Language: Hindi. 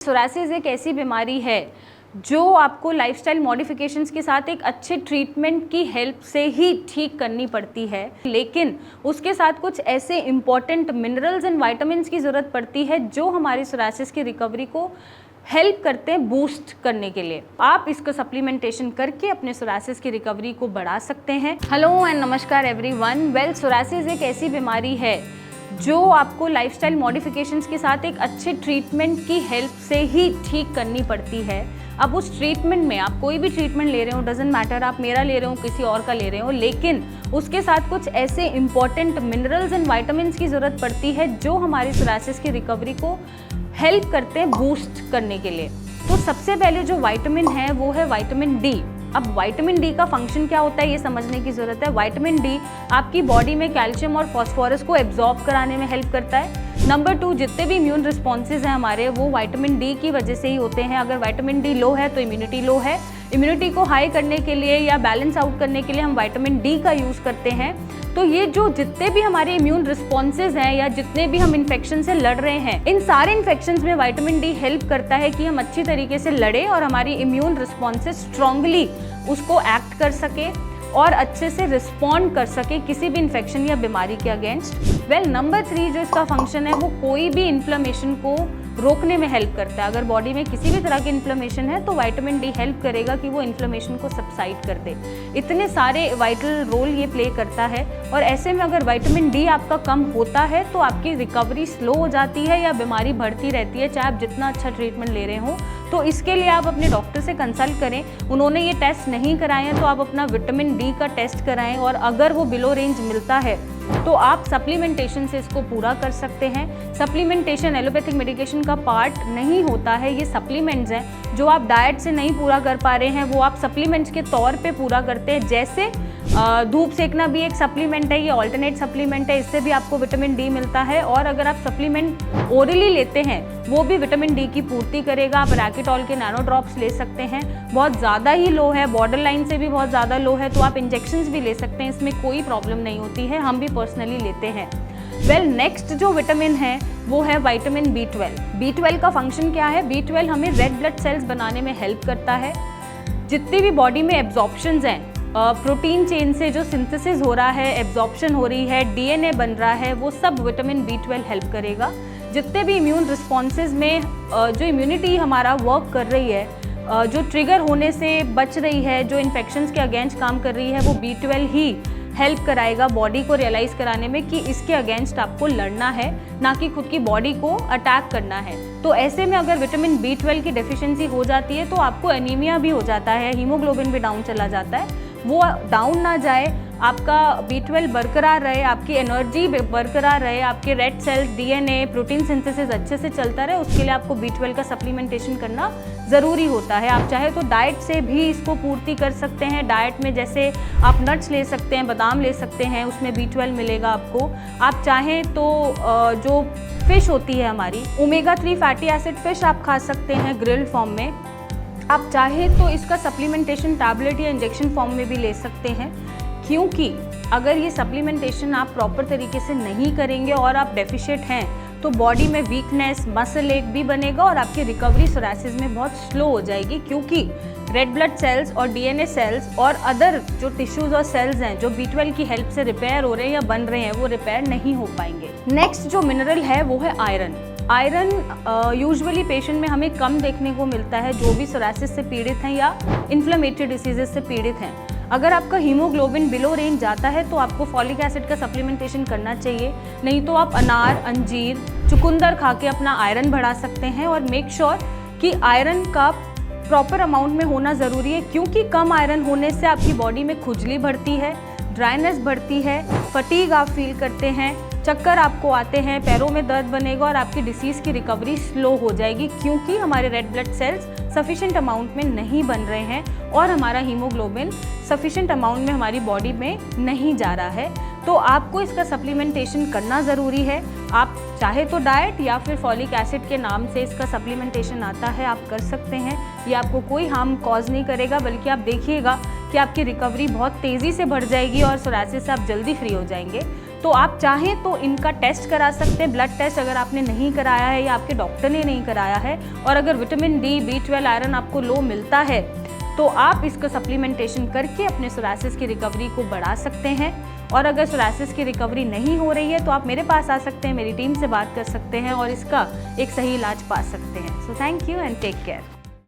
सोरासिस एक ऐसी बीमारी है जो आपको लाइफस्टाइल मॉडिफिकेशंस के साथ एक अच्छे ट्रीटमेंट की हेल्प से ही ठीक करनी पड़ती है, लेकिन उसके साथ कुछ ऐसे इंपॉर्टेंट मिनरल्स एंड विटामिन्स की ज़रूरत पड़ती है जो हमारी सोरासिस की रिकवरी को हेल्प करते हैं बूस्ट करने के लिए। आप इसका सप्लीमेंटेशन करके अपने सोरासिस की रिकवरी को बढ़ा सकते हैं। हेलो एंड नमस्कार एवरीवन। वेल, सोरासिस एक ऐसी बीमारी है जो आपको लाइफस्टाइल मॉडिफिकेशंस के साथ एक अच्छे ट्रीटमेंट की हेल्प से ही ठीक करनी पड़ती है। अब उस ट्रीटमेंट में आप कोई भी ट्रीटमेंट ले रहे हो, डजेंट मैटर आप मेरा ले रहे हो किसी और का ले रहे हो, लेकिन उसके साथ कुछ ऐसे इंपॉर्टेंट मिनरल्स एंड विटामिन्स की ज़रूरत पड़ती है जो हमारी सोरासिस की रिकवरी को हेल्प करते हैं बूस्ट करने के लिए। तो सबसे पहले जो विटामिन है वो है विटामिन डी। अब विटामिन डी का फंक्शन क्या होता है ये समझने की ज़रूरत है। विटामिन डी आपकी बॉडी में कैल्शियम और फास्फोरस को एब्जॉर्ब कराने में हेल्प करता है। नंबर 2, जितने भी इम्यून रिस्पॉन्सेज हैं हमारे वो विटामिन डी की वजह से ही होते हैं। अगर विटामिन डी लो है तो इम्यूनिटी लो है। इम्यूनिटी को हाई करने के लिए या बैलेंस आउट करने के लिए हम विटामिन डी का यूज़ करते हैं। तो ये जो जितने भी हमारे इम्यून रिस्पॉन्सेज हैं या जितने भी हम इन्फेक्शन से लड़ रहे हैं, इन सारे इन्फेक्शंस में विटामिन डी हेल्प करता है कि हम अच्छी तरीके से लड़ें और हमारी इम्यून रिस्पॉन्सेज स्ट्रांगली उसको एक्ट कर सके और अच्छे से रिस्पॉन्ड कर सके किसी भी इन्फेक्शन या बीमारी के अगेंस्ट। वेल, नंबर 3 जो इसका फंक्शन है वो कोई भी इन्फ्लेमेशन को रोकने में हेल्प करता है। अगर बॉडी में किसी भी तरह की इन्फ्लेमेशन है तो विटामिन डी हेल्प करेगा कि वो इन्फ्लेमेशन को सबसाइड कर दे। इतने सारे वाइटल रोल ये प्ले करता है और ऐसे में अगर विटामिन डी आपका कम होता है तो आपकी रिकवरी स्लो हो जाती है या बीमारी बढ़ती रहती है, चाहे आप जितना अच्छा ट्रीटमेंट ले रहे हो। तो इसके लिए आप अपने डॉक्टर से कंसल्ट करें। उन्होंने ये टेस्ट नहीं कराए हैं तो आप अपना विटामिन डी का टेस्ट कराएं और अगर वो बिलो रेंज मिलता है तो आप सप्लीमेंटेशन से इसको पूरा कर सकते हैं। सप्लीमेंटेशन एलोपैथिक मेडिकेशन का पार्ट नहीं होता है, ये सप्लीमेंट्स हैं जो आप डाइट से नहीं पूरा कर पा रहे हैं वो आप सप्लीमेंट्स के तौर पे पूरा करते हैं। जैसे धूप सेकना भी एक सप्लीमेंट है, ये ऑल्टरनेट सप्लीमेंट है, इससे भी आपको विटामिन डी मिलता है। और अगर आप सप्लीमेंट ओरली लेते हैं वो भी विटामिन डी की पूर्ति करेगा। आप रैकेटॉल के नैनो ड्रॉप्स ले सकते हैं, बहुत ज़्यादा ही लो है, बॉर्डर लाइन से भी बहुत ज़्यादा लो है, तो आप इंजेक्शंस भी ले सकते हैं, इसमें कोई प्रॉब्लम नहीं होती है, हम भी पर्सनली लेते हैं। वेल, नेक्स्ट जो विटामिन है वो है विटामिन B12। B12 का फंक्शन क्या है? B12 हमें रेड ब्लड सेल्स बनाने में हेल्प करता है। जितनी भी बॉडी में एब्जॉर्प्शंस हैं, प्रोटीन चेन से जो सिंथेसिस हो रहा है, एब्जॉर्प्शन हो रही है, डीएनए बन रहा है, वो सब विटामिन B12 हेल्प करेगा। जितने भी इम्यून रिस्पॉन्सेज में जो इम्यूनिटी हमारा वर्क कर रही है, जो ट्रिगर होने से बच रही है, जो इन्फेक्शंस के अगेंस्ट काम कर रही है, वो B12 ही हेल्प कराएगा बॉडी को रियलाइज़ कराने में कि इसके अगेंस्ट आपको लड़ना है, ना कि खुद की बॉडी को अटैक करना है। तो ऐसे में अगर विटामिन B12 की डेफिशिएंसी हो जाती है तो आपको एनीमिया भी हो जाता है, हीमोग्लोबिन भी डाउन चला जाता है। वो डाउन ना जाए, आपका B12 बरकरार रहे, आपकी एनर्जी बरकरार रहे, आपके red cells, DNA, protein synthesis अच्छे से चलता रहे, उसके लिए आपको B12 का सप्लीमेंटेशन करना ज़रूरी होता है। आप चाहे तो डाइट से भी इसको पूर्ति कर सकते हैं। डाइट में जैसे आप नट्स ले सकते हैं, बादाम ले सकते हैं, उसमें B12 मिलेगा आपको। आप चाहें तो जो फ़िश होती है हमारी, ओमेगा 3 फैटी एसिड फ़िश आप खा सकते हैं ग्रिल्ड फॉर्म में। आप चाहें तो इसका सप्लीमेंटेशन टैबलेट या इंजेक्शन फॉर्म में भी ले सकते हैं, क्योंकि अगर ये सप्लीमेंटेशन आप प्रॉपर तरीके से नहीं करेंगे और आप डेफिशिएंट हैं तो बॉडी में वीकनेस, मसल एक भी बनेगा और आपकी रिकवरी सोरासिस में बहुत स्लो हो जाएगी, क्योंकि रेड ब्लड सेल्स और डीएनए सेल्स और अदर जो टिश्यूज़ और सेल्स हैं जो B12 की हेल्प से रिपेयर हो रहे हैं या बन रहे हैं वो रिपेयर नहीं हो पाएंगे। नेक्स्ट जो मिनरल है वो है आयरन। आयरन यूजुअली पेशेंट में हमें कम देखने को मिलता है जो भी सोरासिस से पीड़ित हैं या इन्फ्लेमेटरी डिसीजेस से पीड़ित हैं। अगर आपका हीमोग्लोबिन बिलो रेंज जाता है तो आपको फॉलिक एसिड का सप्लीमेंटेशन करना चाहिए, नहीं तो आप अनार, अंजीर, चुकंदर खा के अपना आयरन बढ़ा सकते हैं। और मेक श्योर कि आयरन का प्रॉपर अमाउंट में होना ज़रूरी है, क्योंकि कम आयरन होने से आपकी बॉडी में खुजली बढ़ती है, ड्राइनेस बढ़ती है, फटीग आप फील करते हैं, चक्कर आपको आते हैं, पैरों में दर्द बनेगा और आपकी डिसीज़ की रिकवरी स्लो हो जाएगी, क्योंकि हमारे red blood cells sufficient amount में नहीं बन रहे हैं और हमारा हीमोग्लोबिन सफिशेंट अमाउंट में हमारी बॉडी में नहीं जा रहा है। तो आपको इसका सप्लीमेंटेशन करना ज़रूरी है। आप चाहे तो डाइट या फिर फॉलिक एसिड के नाम से इसका सप्लीमेंटेशन आता है, आप कर सकते हैं। ये आपको कोई हार्म कॉज नहीं करेगा, बल्कि आप देखिएगा कि आपकी रिकवरी बहुत तेज़ी से बढ़ जाएगी और सोरासिस से आप जल्दी फ्री हो जाएंगे। तो आप चाहें तो इनका टेस्ट करा सकते हैं, ब्लड टेस्ट अगर आपने नहीं कराया है या आपके डॉक्टर ने नहीं कराया है। और अगर विटामिन डी, B12, आयरन आपको लो मिलता है तो आप इसको सप्लीमेंटेशन करके अपने सोरासिस की रिकवरी को बढ़ा सकते हैं। और अगर सोरासिस की रिकवरी नहीं हो रही है तो आप मेरे पास आ सकते हैं, मेरी टीम से बात कर सकते हैं और इसका एक सही इलाज पा सकते हैं। So thank you and take care.